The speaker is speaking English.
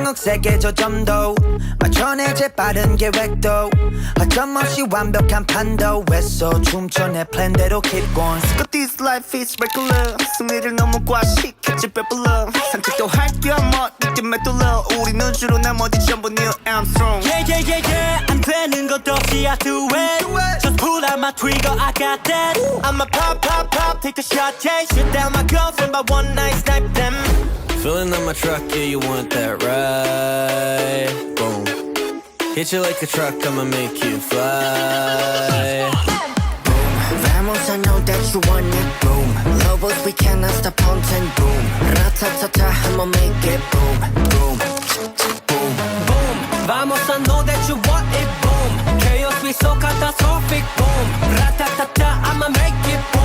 천국세계 조점도 맞춰내 재빠른 계획도 어쩌없이 완벽한 판도 했어 춤춰 내 플랜대로 keep going But this life is regular 승리를 너무 과식했지 배불러 산책도 할겸 어디쯤 맷돌러 우리는 주로 나머지 전부 Neil Armstrong 안 되는 것 없이 I do it Just pull out my trigger I got that I'ma pop take a shot chase Shut down my girlfriend by one night snipe them Filling up my truck, yeah, you want that ride. Boom. Hit you like a truck, I'ma make you fly. Vamos, I know that you want it, boom. Lobos, we cannot stop haunting, boom. Ratatata, I'ma make it, boom, boom, boom. Boom Vamos I know that you want it boom Chaos be so catastrophic boom Ratatata I'ma make it boom